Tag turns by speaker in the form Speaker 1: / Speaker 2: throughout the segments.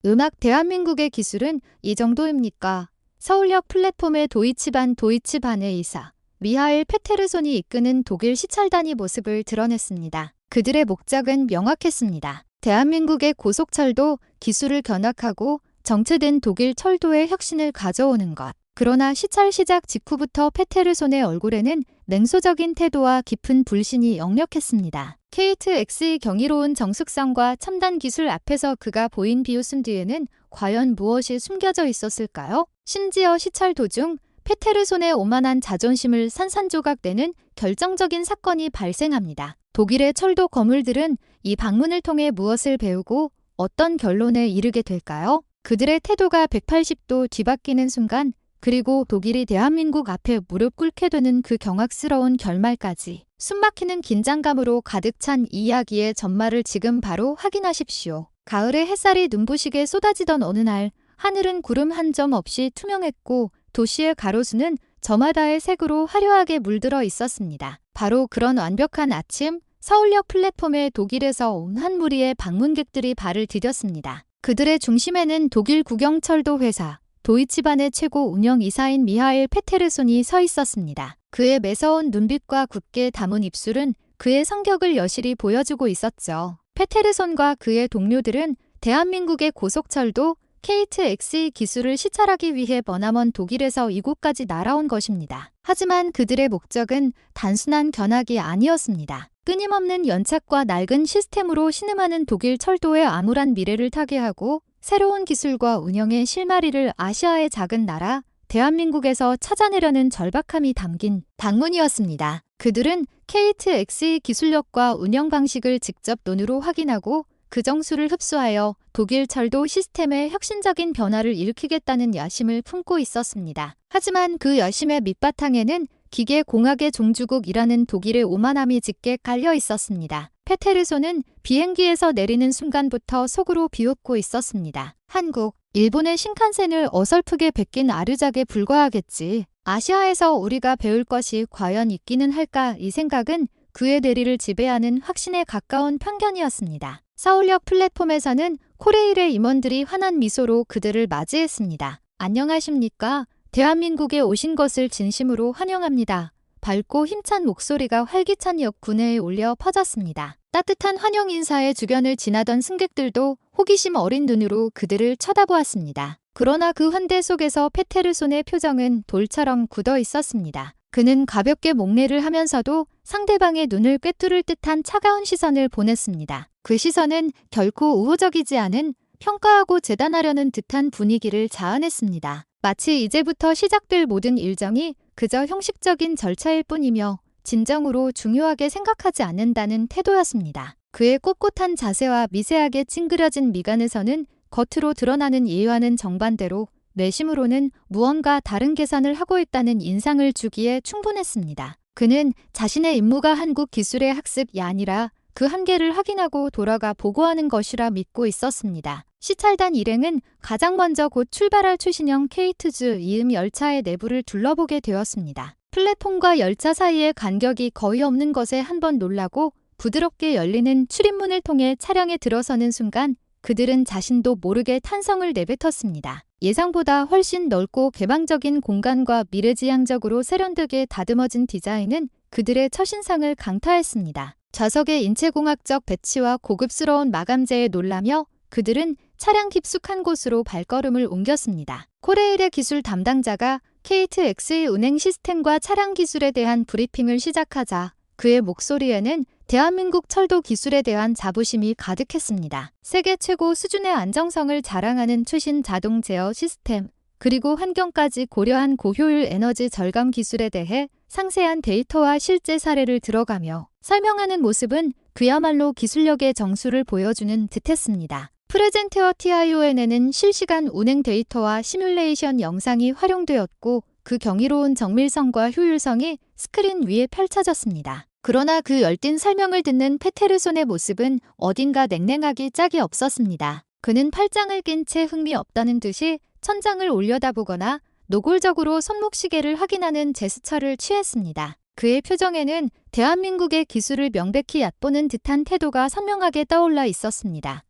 Speaker 1: 음악 대한민국의 기술은 이 정도입니까? 서울역 플랫폼의 도이치반의 이사 미하엘 페테르손이 이끄는 독일 시찰단이 모습을 드러냈습니다. 그들의 목적은 명확했습니다. 대한민국의 고속철도 기술을 견학하고 정체된 독일 철도의 혁신을 가져오는 것. 그러나 시찰 시작 직후부터 페테르손의 얼굴에는 냉소적인 태도와 깊은 불신이 역력했습니다. KTX의 경이로운 정숙성과 첨단 기술 앞에서 그가 보인 비웃음 뒤에는 과연 무엇이 숨겨져 있었을까요? 심지어 시찰 도중 페테르손의 오만한 자존심을 산산조각내는 결정적인 사건이 발생합니다. 독일의 철도 거물들은 이 방문을 통해 무엇을 배우고 어떤 결론에 이르게 될까요? 그들의 태도가 180도 뒤바뀌는 순간, 그리고 독일이 대한민국 앞에 무릎 꿇게 되는 그 경악스러운 결말까지 숨막히는 긴장감으로 가득 찬 이야기의 전말을 지금 바로 확인하십시오. 가을의 햇살이 눈부시게 쏟아지던 어느 날, 하늘은 구름 한 점 없이 투명했고 도시의 가로수는 저마다의 색으로 화려하게 물들어 있었습니다. 바로 그런 완벽한 아침, 서울역 플랫폼에 독일에서 온 한 무리의 방문객들이 발을 디뎠습니다. 그들의 중심에는 독일 국영철도 회사 도이치반의 최고 운영이사인 미하엘 페테르손이 서 있었습니다. 그의 매서운 눈빛과 굳게 담은 입술은 그의 성격을 여실히 보여주고 있었죠. 페테르손과 그의 동료들은 대한민국의 고속철도 KTX의 기술을 시찰하기 위해 머나먼 독일에서 이곳까지 날아온 것입니다. 하지만 그들의 목적은 단순한 견학이 아니었습니다. 끊임없는 연착과 낡은 시스템으로 신음하는 독일 철도의 암울한 미래를 타개하고 새로운 기술과 운영의 실마리를 아시아의 작은 나라 대한민국에서 찾아내려는 절박함이 담긴 방문이었습니다. 그들은 KTX의 기술력과 운영 방식을 직접 눈으로 확인하고 그 정수를 흡수하여 독일 철도 시스템의 혁신적인 변화를 일으키겠다는 야심을 품고 있었습니다. 하지만 그 야심의 밑바탕에는 기계공학의 종주국이라는 독일의 오만함이 짙게 깔려 있었습니다. 페테르손은 비행기에서 내리는 순간부터 속으로 비웃고 있었습니다. 한국, 일본의 신칸센을 어설프게 베낀 아류작에 불과하겠지. 아시아에서 우리가 배울 것이 과연 있기는 할까, 이 생각은 그의 대리를 지배하는 확신에 가까운 편견이었습니다. 서울역 플랫폼에서는 코레일의 임원들이 환한 미소로 그들을 맞이했습니다. 안녕하십니까? 대한민국에 오신 것을 진심으로 환영합니다. 밝고 힘찬 목소리가 활기찬 역 구내에 울려 퍼졌습니다. 따뜻한 환영 인사에 주변을 지나던 승객들도 호기심 어린 눈으로 그들을 쳐다보았습니다. 그러나 그 환대 속에서 페테르손의 표정은 돌처럼 굳어 있었습니다. 그는 가볍게 목례를 하면서도 상대방의 눈을 꿰뚫을 듯한 차가운 시선을 보냈습니다. 그 시선은 결코 우호적이지 않은 평가하고 재단하려는 듯한 분위기를 자아냈습니다. 마치 이제부터 시작될 모든 일정이 그저 형식적인 절차일 뿐이며 진정으로 중요하게 생각하지 않는다는 태도였습니다. 그의 꼿꼿한 자세와 미세하게 찡그려진 미간에서는 겉으로 드러나는 예의와는 정반대로 내심으로는 무언가 다른 계산을 하고 있다는 인상을 주기에 충분했습니다. 그는 자신의 임무가 한국 기술의 학습이 아니라 그 한계를 확인하고 돌아가 보고하는 것이라 믿고 있었습니다. 시찰단 일행은 가장 먼저 곧 출발할 최신형 케이트즈 이음 열차의 내부를 둘러보게 되었습니다. 플랫폼과 열차 사이의 간격이 거의 없는 것에 한번 놀라고 부드럽게 열리는 출입문을 통해 차량에 들어서는 순간 그들은 자신도 모르게 탄성을 내뱉었습니다. 예상보다 훨씬 넓고 개방적인 공간과 미래지향적으로 세련되게 다듬어진 디자인은 그들의 첫인상을 강타했습니다. 좌석의 인체공학적 배치와 고급스러운 마감재에 놀라며 그들은 차량 깊숙한 곳으로 발걸음을 옮겼습니다. 코레일의 기술 담당자가 KTX의 운행 시스템과 차량 기술에 대한 브리핑을 시작하자 그의 목소리에는 대한민국 철도 기술에 대한 자부심이 가득했습니다. 세계 최고 수준의 안정성을 자랑하는 최신 자동 제어 시스템, 그리고 환경까지 고려한 고효율 에너지 절감 기술에 대해 상세한 데이터와 실제 사례를 들어가며 설명하는 모습은 그야말로 기술력의 정수를 보여주는 듯했습니다. 프레젠테어 TION에는 실시간 운행 데이터와 시뮬레이션 영상이 활용되었고 그 경이로운 정밀성과 효율성이 스크린 위에 펼쳐졌습니다. 그러나 그 열띤 설명을 듣는 페테르손의 모습은 어딘가 냉랭하기 짝이 없었습니다. 그는 팔짱을 낀 채 흥미 없다는 듯이 천장을 올려다보거나 노골적으로 손목시계를 확인하는 제스처를 취했습니다. 그의 표정에는 대한민국의 기술을 명백히 얕보는 듯한 태도가 선명하게 떠올라 있었습니다.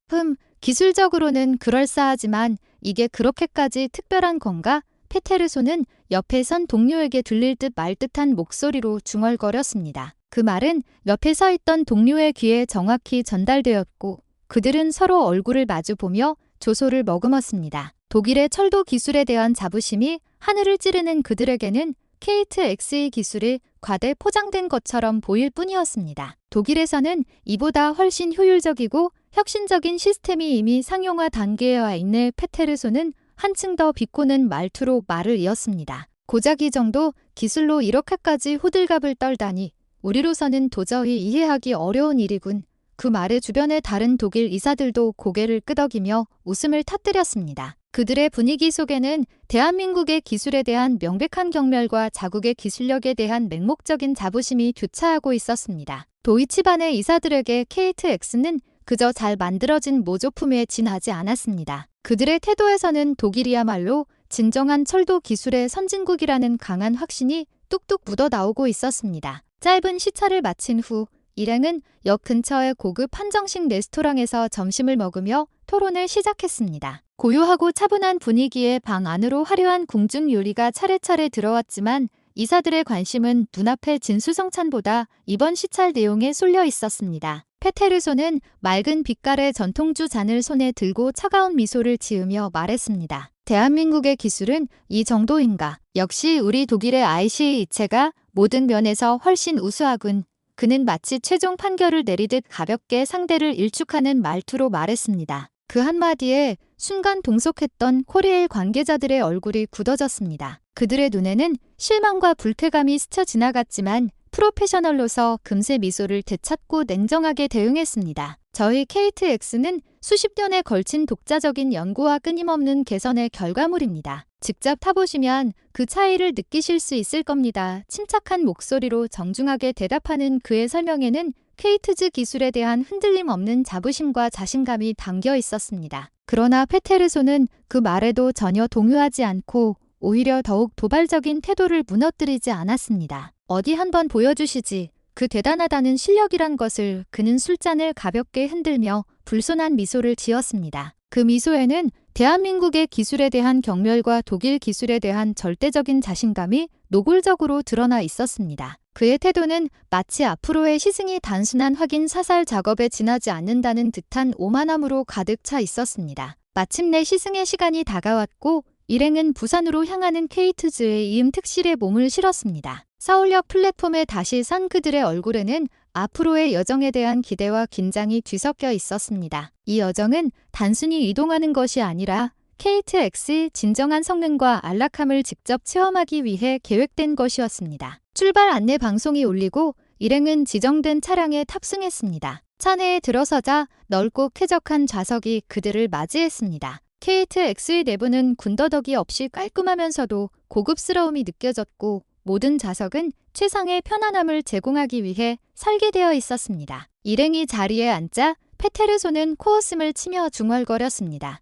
Speaker 1: 기술적으로는 그럴싸하지만 이게 그렇게까지 특별한 건가? 페테르손은 옆에 선 동료에게 들릴 듯 말 듯한 목소리로 중얼거렸습니다. 그 말은 옆에 서 있던 동료의 귀에 정확히 전달되었고 그들은 서로 얼굴을 마주보며 조소를 머금었습니다. 독일의 철도 기술에 대한 자부심이 하늘을 찌르는 그들에게는 KTX의 기술이 과대 포장된 것처럼 보일 뿐이었습니다. 독일에서는 이보다 훨씬 효율적이고 혁신적인 시스템이 이미 상용화 단계에 와 있는 페테르손은 한층 더 비꼬는 말투로 말을 이었습니다. 고작 이 정도 기술로 이렇게까지 호들갑을 떨다니 우리로서는 도저히 이해하기 어려운 일이군. 그 말에 주변의 다른 독일 이사들도 고개를 끄덕이며 웃음을 터뜨렸습니다. 그들의 분위기 속에는 대한민국의 기술에 대한 명백한 경멸과 자국의 기술력에 대한 맹목적인 자부심이 교차하고 있었습니다. 도이치반의 이사들에게 KTX는 그저 잘 만들어진 모조품에 지나지 않았습니다. 그들의 태도에서는 독일이야말로 진정한 철도 기술의 선진국이라는 강한 확신이 뚝뚝 묻어나오고 있었습니다. 짧은 시차를 마친 후 일행은 역 근처의 고급 한정식 레스토랑에서 점심을 먹으며 토론을 시작했습니다. 고요하고 차분한 분위기에 방 안으로 화려한 궁중 요리가 차례차례 들어왔지만 이사들의 관심은 눈앞의 진수성찬보다 이번 시찰 내용에 쏠려 있었습니다. 페테르손은 맑은 빛깔의 전통주 잔을 손에 들고 차가운 미소를 지으며 말했습니다. 대한민국의 기술은 이 정도인가? 역시 우리 독일의 IC 이체가 모든 면에서 훨씬 우수하군. 그는 마치 최종 판결을 내리듯 가볍게 상대를 일축하는 말투로 말했습니다. 그 한마디에 순간 동속했던 코리엘 관계자들의 얼굴이 굳어졌습니다. 그들의 눈에는 실망과 불쾌감이 스쳐 지나갔지만 프로페셔널로서 금세 미소를 되찾고 냉정하게 대응했습니다. 저희 KTX는 수십 년에 걸친 독자적인 연구와 끊임없는 개선의 결과물입니다. 직접 타보시면 그 차이를 느끼실 수 있을 겁니다. 침착한 목소리로 정중하게 대답하는 그의 설명에는 케이트즈 기술에 대한 흔들림 없는 자부심과 자신감이 담겨 있었습니다. 그러나 페테르손은 그 말에도 전혀 동요하지 않고 오히려 더욱 도발적인 태도를 무너뜨리지 않았습니다. 어디 한번 보여주시지. 그 대단하다는 실력이란 것을 그는 술잔을 가볍게 흔들며 불손한 미소를 지었습니다. 그 미소에는 대한민국의 기술에 대한 경멸과 독일 기술에 대한 절대적인 자신감이 노골적으로 드러나 있었습니다. 그의 태도는 마치 앞으로의 시승이 단순한 확인 사살 작업에 지나지 않는다는 듯한 오만함으로 가득 차 있었습니다. 마침내 시승의 시간이 다가왔고 일행은 부산으로 향하는 케이트즈의 이음특실에 몸을 실었습니다. 서울역 플랫폼에 다시 선 그들의 얼굴에는 앞으로의 여정에 대한 기대와 긴장이 뒤섞여 있었습니다. 이 여정은 단순히 이동하는 것이 아니라 KTX의 진정한 성능과 안락함을 직접 체험하기 위해 계획된 것이었습니다. 출발 안내 방송이 울리고 일행은 지정된 차량에 탑승했습니다. 차 내에 들어서자 넓고 쾌적한 좌석이 그들을 맞이했습니다. KTX의 내부는 군더더기 없이 깔끔하면서도 고급스러움이 느껴졌고 모든 좌석은 최상의 편안함을 제공하기 위해 설계되어 있었습니다. 일행이 자리에 앉자 페테르손은 코웃음을 치며 중얼거렸습니다.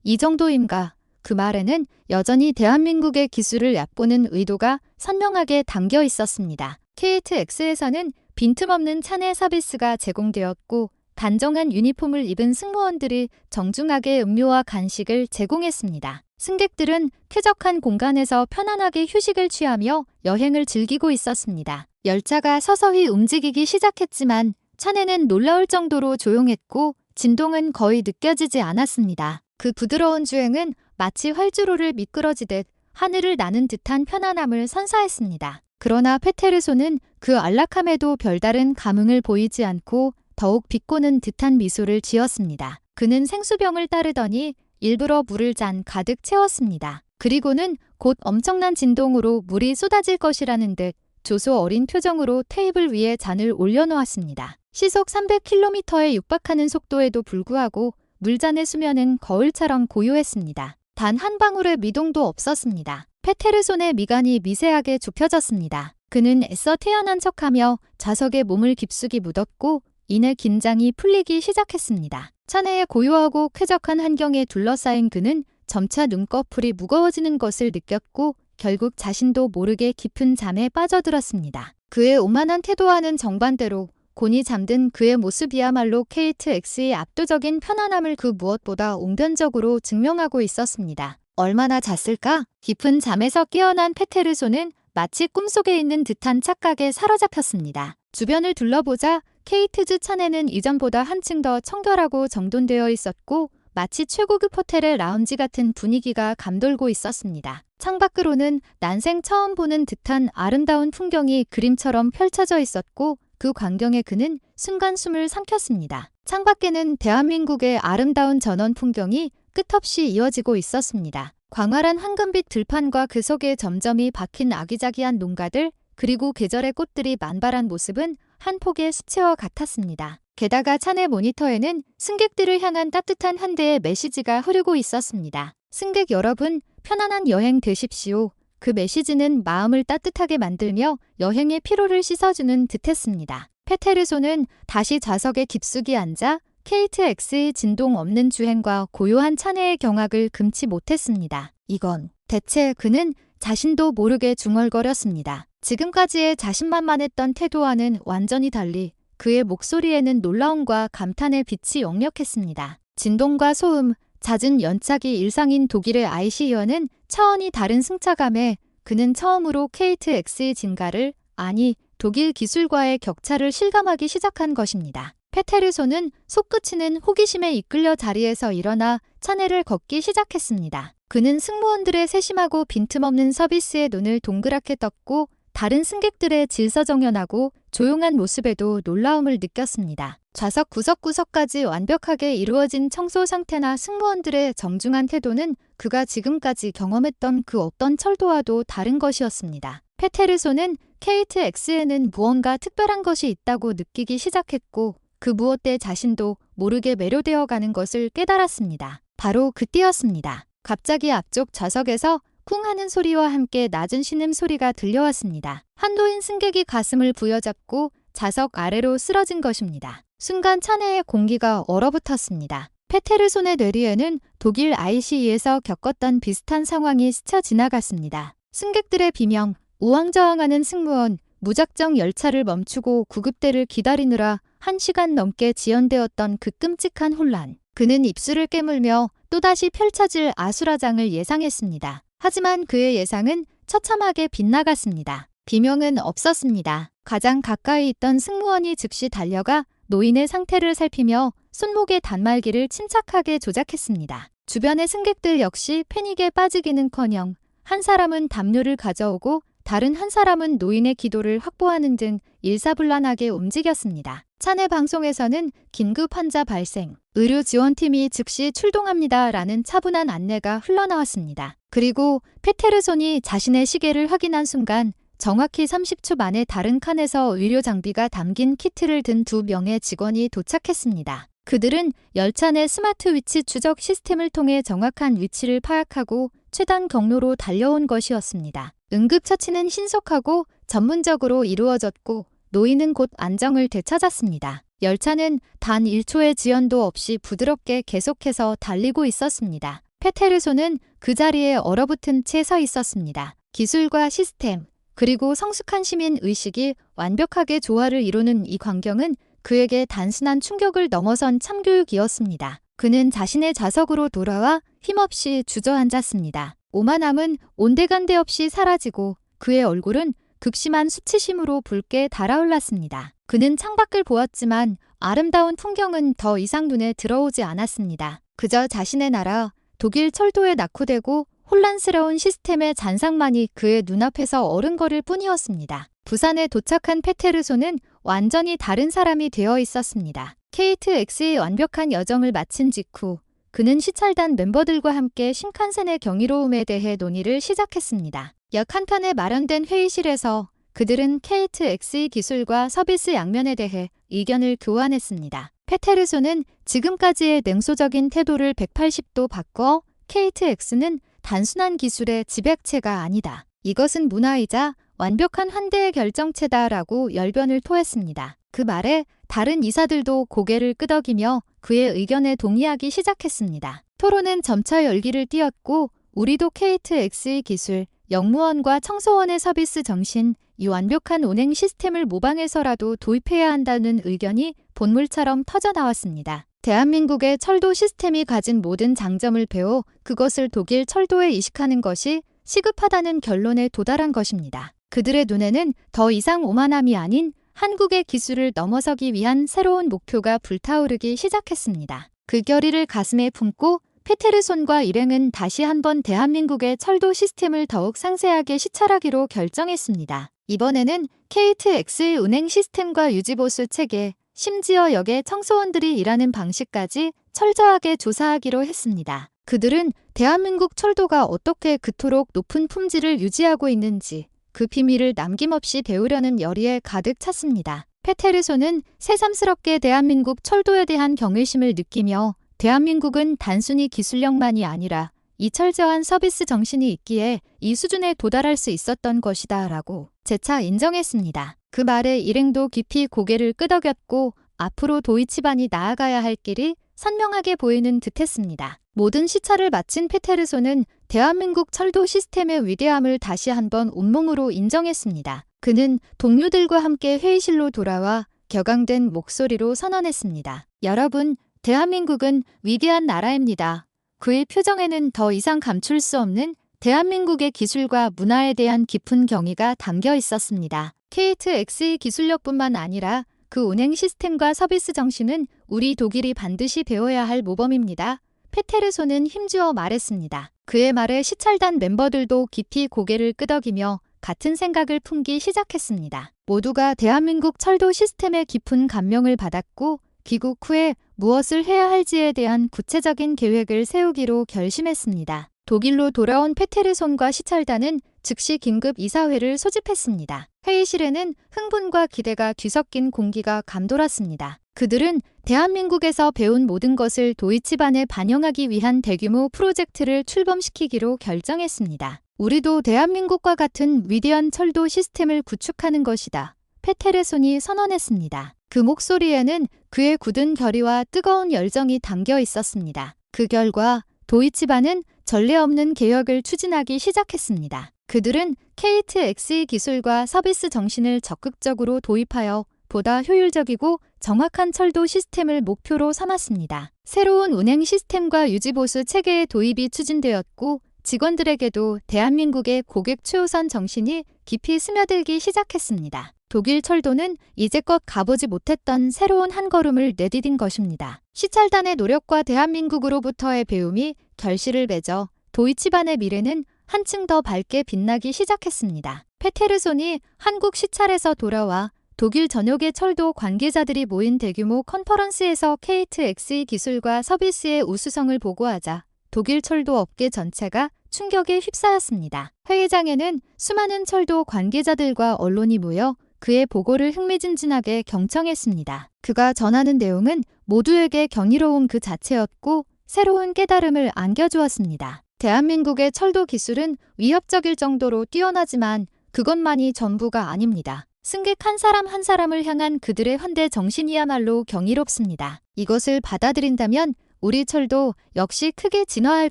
Speaker 1: 이 정도인가? 그 말에는 여전히 대한민국의 기술을 얕보는 의도가 선명하게 담겨 있었습니다. KTX에서는 빈틈없는 차내 서비스가 제공되었고 단정한 유니폼을 입은 승무원들이 정중하게 음료와 간식을 제공했습니다. 승객들은 쾌적한 공간에서 편안하게 휴식을 취하며 여행을 즐기고 있었습니다. 열차가 서서히 움직이기 시작했지만 차내는 놀라울 정도로 조용했고 진동은 거의 느껴지지 않았습니다. 그 부드러운 주행은 마치 활주로를 미끄러지듯 하늘을 나는 듯한 편안함을 선사했습니다. 그러나 페테르손은 그 안락함에도 별다른 감흥을 보이지 않고 더욱 비꼬는 듯한 미소를 지었습니다. 그는 생수병을 따르더니 일부러 물을 잔 가득 채웠습니다. 그리고는 곧 엄청난 진동으로 물이 쏟아질 것이라는 듯 조소 어린 표정으로 테이블 위에 잔을 올려놓았습니다. 시속 300km에 육박하는 속도에도 불구하고 물잔의 수면은 거울처럼 고요했습니다. 단 한 방울의 미동도 없었습니다. 페테르손의 미간이 미세하게 좁혀졌습니다. 그는 애써 태연한 척하며 좌석에 몸을 깊숙이 묻었고 이내 긴장이 풀리기 시작했습니다. 차내의 고요하고 쾌적한 환경에 둘러싸인 그는 점차 눈꺼풀이 무거워지는 것을 느꼈고 결국 자신도 모르게 깊은 잠에 빠져들었습니다. 그의 오만한 태도와는 정반대로 곤히 잠든 그의 모습이야말로 KTX의 압도적인 편안함을 그 무엇보다 옹변적으로 증명하고 있었습니다. 얼마나 잤을까? 깊은 잠에서 깨어난 페테르소는 마치 꿈속에 있는 듯한 착각에 사로잡혔습니다. 주변을 둘러보자 케이트즈 차내는 이전보다 한층 더 청결하고 정돈되어 있었고 마치 최고급 호텔의 라운지 같은 분위기가 감돌고 있었습니다. 창밖으로는 난생 처음 보는 듯한 아름다운 풍경이 그림처럼 펼쳐져 있었고 그 광경에 그는 순간 숨을 삼켰습니다. 창밖에는 대한민국의 아름다운 전원 풍경이 끝없이 이어지고 있었습니다. 광활한 황금빛 들판과 그 속에 점점이 박힌 아기자기한 농가들 그리고 계절의 꽃들이 만발한 모습은 한 폭의 수채화 같았습니다. 게다가 차내 모니터에는 승객들을 향한 따뜻한 한 대의 메시지가 흐르고 있었습니다. 승객 여러분, 편안한 여행 되십시오. 그 메시지는 마음을 따뜻하게 만들며 여행의 피로를 씻어주는 듯했습니다. 페테르소는 다시 좌석에 깊숙이 앉아 KTX의 진동 없는 주행과 고요한 차내의 경악을 금치 못했습니다. 이건 대체 그는 자신도 모르게 중얼거렸습니다. 지금까지의 자신만만했던 태도와는 완전히 달리 그의 목소리에는 놀라움과 감탄의 빛이 역력했습니다. 진동과 소음, 잦은 연착이 일상인 독일의 IC여는 차원이 다른 승차감에 그는 처음으로 KTX의 진가를, 아니 독일 기술과의 격차를 실감하기 시작한 것입니다. 페테르소는 솟구치는 호기심에 이끌려 자리에서 일어나 차내를 걷기 시작했습니다. 그는 승무원들의 세심하고 빈틈없는 서비스에 눈을 동그랗게 떴고 다른 승객들의 질서정연하고 조용한 모습에도 놀라움을 느꼈습니다. 좌석 구석구석까지 완벽하게 이루어진 청소 상태나 승무원들의 정중한 태도는 그가 지금까지 경험했던 그 어떤 철도와도 다른 것이었습니다. 페테르소는 KTX에는 무언가 특별한 것이 있다고 느끼기 시작했고 그 무엇대 자신도 모르게 매료되어 가는 것을 깨달았습니다. 바로 그때였습니다. 갑자기 앞쪽 좌석에서 쿵 하는 소리와 함께 낮은 신음소리가 들려왔습니다. 한노인 승객이 가슴을 부여잡고 좌석 아래로 쓰러진 것입니다. 순간 차내의 공기가 얼어붙었습니다. 페테르손의 뇌리에는 독일 ICE에서 겪었던 비슷한 상황이 스쳐 지나갔습니다. 승객들의 비명, 우왕좌왕하는 승무원, 무작정 열차를 멈추고 구급대를 기다리느라 1시간 넘게 지연되었던 그 끔찍한 혼란. 그는 입술을 깨물며 또다시 펼쳐질 아수라장을 예상했습니다. 하지만 그의 예상은 처참하게 빗나갔습니다. 비명은 없었습니다. 가장 가까이 있던 승무원이 즉시 달려가 노인의 상태를 살피며 손목의 단말기를 침착하게 조작했습니다. 주변의 승객들 역시 패닉에 빠지기는커녕 한 사람은 담요를 가져오고 다른 한 사람은 노인의 기도를 확보하는 등 일사불란하게 움직였습니다. 차내 방송에서는 긴급 환자 발생, 의료 지원팀이 즉시 출동합니다 라는 차분한 안내가 흘러나왔습니다. 그리고 페테르손이 자신의 시계를 확인한 순간 정확히 30초 만에 다른 칸에서 의료 장비가 담긴 키트를 든 2명의 직원이 도착했습니다. 그들은 열차 내 스마트 위치 추적 시스템을 통해 정확한 위치를 파악하고 최단 경로로 달려온 것이었습니다. 응급처치는 신속하고 전문적으로 이루어졌고 노인은 곧 안정을 되찾았습니다. 열차는 단 1초의 지연도 없이 부드럽게 계속해서 달리고 있었습니다. 페테르소는 그 자리에 얼어붙은 채 서 있었습니다. 기술과 시스템, 그리고 성숙한 시민 의식이 완벽하게 조화를 이루는 이 광경은 그에게 단순한 충격을 넘어선 참교육이었습니다. 그는 자신의 좌석으로 돌아와 힘없이 주저앉았습니다. 오만함은 온데간데 없이 사라지고 그의 얼굴은 극심한 수치심으로 붉게 달아올랐습니다. 그는 창밖을 보았지만 아름다운 풍경은 더 이상 눈에 들어오지 않았습니다. 그저 자신의 나라, 독일 철도에 낙후되고 혼란스러운 시스템의 잔상만이 그의 눈앞에서 어른거릴 뿐이었습니다. 부산에 도착한 페테르소는 완전히 다른 사람이 되어 있었습니다. KTX의 완벽한 여정을 마친 직후 그는 시찰단 멤버들과 함께 신칸센의 경이로움에 대해 논의를 시작했습니다. 역 한편에 마련된 회의실에서 그들은 KTX의 기술과 서비스 양면에 대해 의견을 교환했습니다. 페테르소는 지금까지의 냉소적인 태도를 180도 바꿔 KTX는 단순한 기술의 집약체가 아니다. 이것은 문화이자 완벽한 환대의 결정체다라고 열변을 토했습니다. 그 말에 다른 이사들도 고개를 끄덕이며 그의 의견에 동의하기 시작했습니다. 토론은 점차 열기를 띠었고 우리도 KTX의 기술, 역무원과 청소원의 서비스 정신, 이 완벽한 운행 시스템을 모방해서라도 도입해야 한다는 의견이 본물처럼 터져나왔습니다. 대한민국의 철도 시스템이 가진 모든 장점을 배워 그것을 독일 철도에 이식하는 것이 시급하다는 결론에 도달한 것입니다. 그들의 눈에는 더 이상 오만함이 아닌 한국의 기술을 넘어서기 위한 새로운 목표가 불타오르기 시작했습니다. 그 결의를 가슴에 품고 페테르손과 일행은 다시 한번 대한민국의 철도 시스템을 더욱 상세하게 시찰하기로 결정했습니다. 이번에는 KTX의 운행 시스템과 유지보수 체계, 심지어 역의 청소원들이 일하는 방식까지 철저하게 조사하기로 했습니다. 그들은 대한민국 철도가 어떻게 그토록 높은 품질을 유지하고 있는지 그 비밀을 남김없이 배우려는 열의에 가득 찼습니다. 페테르손은 새삼스럽게 대한민국 철도에 대한 경외심을 느끼며 대한민국은 단순히 기술력만이 아니라 이 철저한 서비스 정신이 있기에 이 수준에 도달할 수 있었던 것이다 라고 재차 인정했습니다. 그 말에 일행도 깊이 고개를 끄덕였고 앞으로 도이치반이 나아가야 할 길이 선명하게 보이는 듯했습니다. 모든 시찰을 마친 페테르손은 대한민국 철도 시스템의 위대함을 다시 한번 온몸으로 인정했습니다. 그는 동료들과 함께 회의실로 돌아와 격앙된 목소리로 선언했습니다. 여러분, 대한민국은 위대한 나라입니다. 그의 표정에는 더 이상 감출 수 없는 대한민국의 기술과 문화에 대한 깊은 경의가 담겨 있었습니다. KTX의 기술력뿐만 아니라 그 운행 시스템과 서비스 정신은 우리 독일이 반드시 배워야 할 모범입니다. 페테르손은 힘주어 말했습니다. 그의 말에 시찰단 멤버들도 깊이 고개를 끄덕이며 같은 생각을 품기 시작했습니다. 모두가 대한민국 철도 시스템의 깊은 감명을 받았고 귀국 후에 무엇을 해야 할지에 대한 구체적인 계획을 세우기로 결심했습니다. 독일로 돌아온 페테르손과 시찰단은 즉시 긴급 이사회를 소집했습니다. 회의실에는 흥분과 기대가 뒤섞인 공기가 감돌았습니다. 그들은 대한민국에서 배운 모든 것을 도이치반에 반영하기 위한 대규모 프로젝트를 출범시키기로 결정했습니다. 우리도 대한민국과 같은 위대한 철도 시스템을 구축하는 것이다. 페테르손이 선언했습니다. 그 목소리에는 그의 굳은 결의와 뜨거운 열정이 담겨 있었습니다. 그 결과 도이치반은 전례 없는 개혁을 추진하기 시작했습니다. 그들은 KTX의 기술과 서비스 정신을 적극적으로 도입하여 보다 효율적이고 정확한 철도 시스템을 목표로 삼았습니다. 새로운 운행 시스템과 유지보수 체계의 도입이 추진되었고 직원들에게도 대한민국의 고객 최우선 정신이 깊이 스며들기 시작했습니다. 독일 철도는 이제껏 가보지 못했던 새로운 한 걸음을 내디딘 것입니다. 시찰단의 노력과 대한민국으로부터의 배움이 결실을 맺어 도이치반의 미래는 한층 더 밝게 빛나기 시작했습니다. 페테르손이 한국 시찰에서 돌아와 독일 전역의 철도 관계자들이 모인 대규모 컨퍼런스에서 KTX의 기술과 서비스의 우수성을 보고하자 독일 철도 업계 전체가 충격에 휩싸였습니다. 회의장에는 수많은 철도 관계자들과 언론이 모여 그의 보고를 흥미진진하게 경청했습니다. 그가 전하는 내용은 모두에게 경이로움 그 자체였고 새로운 깨달음을 안겨주었습니다. 대한민국의 철도 기술은 위협적일 정도로 뛰어나지만 그것만이 전부가 아닙니다. 승객 한 사람 한 사람을 향한 그들의 환대 정신이야말로 경이롭습니다. 이것을 받아들인다면 우리 철도 역시 크게 진화할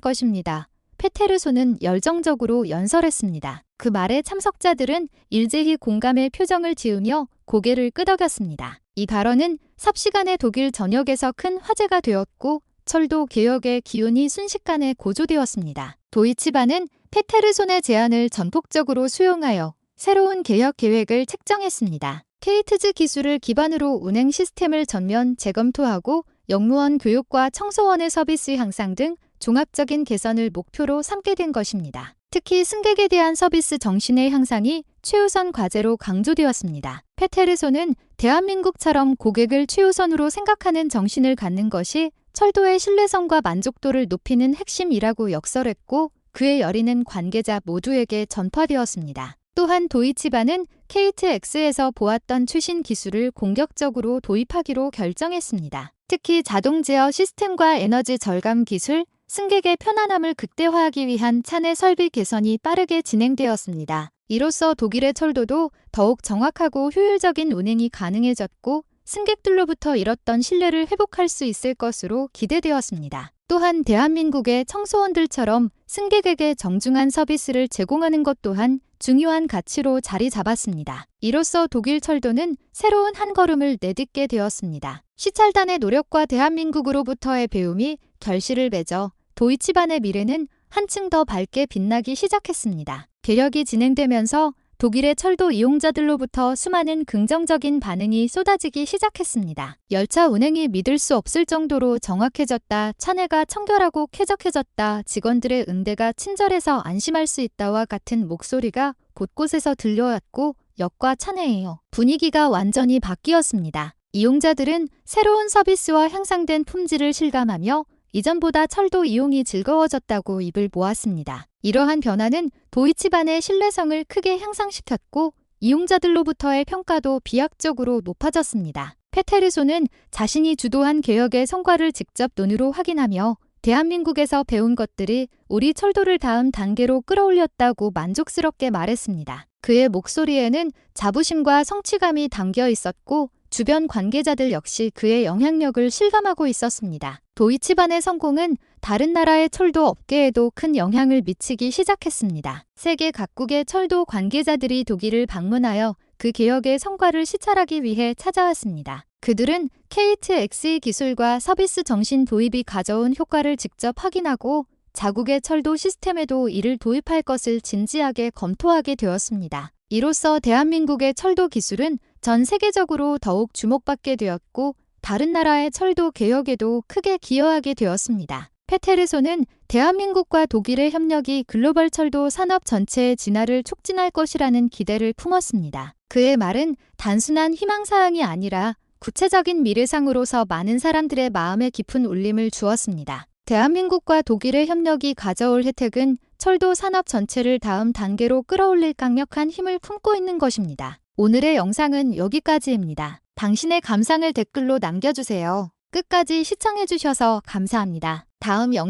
Speaker 1: 것입니다. 페테르손은 열정적으로 연설했습니다. 그 말에 참석자들은 일제히 공감의 표정을 지으며 고개를 끄덕였습니다. 이 발언은 삽시간에 독일 전역에서 큰 화제가 되었고 철도 개혁의 기운이 순식간에 고조되었습니다. 도이치반은 페테르손의 제안을 전폭적으로 수용하여 새로운 개혁 계획을 책정했습니다. 케이트즈 기술을 기반으로 운행 시스템을 전면 재검토하고 역무원 교육과 청소원의 서비스 향상 등 종합적인 개선을 목표로 삼게 된 것입니다. 특히 승객에 대한 서비스 정신의 향상이 최우선 과제로 강조되었습니다. 페테르손은 대한민국처럼 고객을 최우선으로 생각하는 정신을 갖는 것이 철도의 신뢰성과 만족도를 높이는 핵심이라고 역설했고 그의 열의는 관계자 모두에게 전파되었습니다. 또한 도이치반은 KTX에서 보았던 최신 기술을 공격적으로 도입하기로 결정했습니다. 특히 자동 제어 시스템과 에너지 절감 기술, 승객의 편안함을 극대화하기 위한 차내 설비 개선이 빠르게 진행되었습니다. 이로써 독일의 철도도 더욱 정확하고 효율적인 운행이 가능해졌고 승객들로부터 잃었던 신뢰를 회복할 수 있을 것으로 기대되었습니다. 또한 대한민국의 청소원들처럼 승객에게 정중한 서비스를 제공하는 것 또한 중요한 가치로 자리 잡았습니다. 이로써 독일 철도는 새로운 한 걸음을 내딛게 되었습니다. 시찰단의 노력과 대한민국으로부터의 배움이 결실을 맺어 도이치반의 미래는 한층 더 밝게 빛나기 시작했습니다. 개혁이 진행되면서 독일의 철도 이용자들로부터 수많은 긍정적인 반응이 쏟아지기 시작했습니다. 열차 운행이 믿을 수 없을 정도로 정확해졌다, 차내가 청결하고 쾌적해졌다, 직원들의 응대가 친절해서 안심할 수 있다와 같은 목소리가 곳곳에서 들려왔고 역과 차내예요. 분위기가 완전히 바뀌었습니다. 이용자들은 새로운 서비스와 향상된 품질을 실감하며 이전보다 철도 이용이 즐거워졌다고 입을 모았습니다. 이러한 변화는 도이치반의 신뢰성을 크게 향상시켰고 이용자들로부터의 평가도 비약적으로 높아졌습니다. 페테르소는 자신이 주도한 개혁의 성과를 직접 눈으로 확인하며 대한민국에서 배운 것들이 우리 철도를 다음 단계로 끌어올렸다고 만족스럽게 말했습니다. 그의 목소리에는 자부심과 성취감이 담겨 있었고 주변 관계자들 역시 그의 영향력을 실감하고 있었습니다. 도이치반의 성공은 다른 나라의 철도 업계에도 큰 영향을 미치기 시작했습니다. 세계 각국의 철도 관계자들이 독일을 방문하여 그 개혁의 성과를 시찰하기 위해 찾아왔습니다. 그들은 KTX의 기술과 서비스 정신 도입이 가져온 효과를 직접 확인하고 자국의 철도 시스템에도 이를 도입할 것을 진지하게 검토하게 되었습니다. 이로써 대한민국의 철도 기술은 전 세계적으로 더욱 주목받게 되었고 다른 나라의 철도 개혁에도 크게 기여하게 되었습니다. 페테르소는 대한민국과 독일의 협력이 글로벌 철도 산업 전체의 진화를 촉진할 것이라는 기대를 품었습니다. 그의 말은 단순한 희망사항이 아니라 구체적인 미래상으로서 많은 사람들의 마음에 깊은 울림을 주었습니다. 대한민국과 독일의 협력이 가져올 혜택은 철도 산업 전체를 다음 단계로 끌어올릴 강력한 힘을 품고 있는 것입니다. 오늘의 영상은 여기까지입니다. 당신의 감상을 댓글로 남겨주세요. 끝까지 시청해주셔서 감사합니다. 다음 영상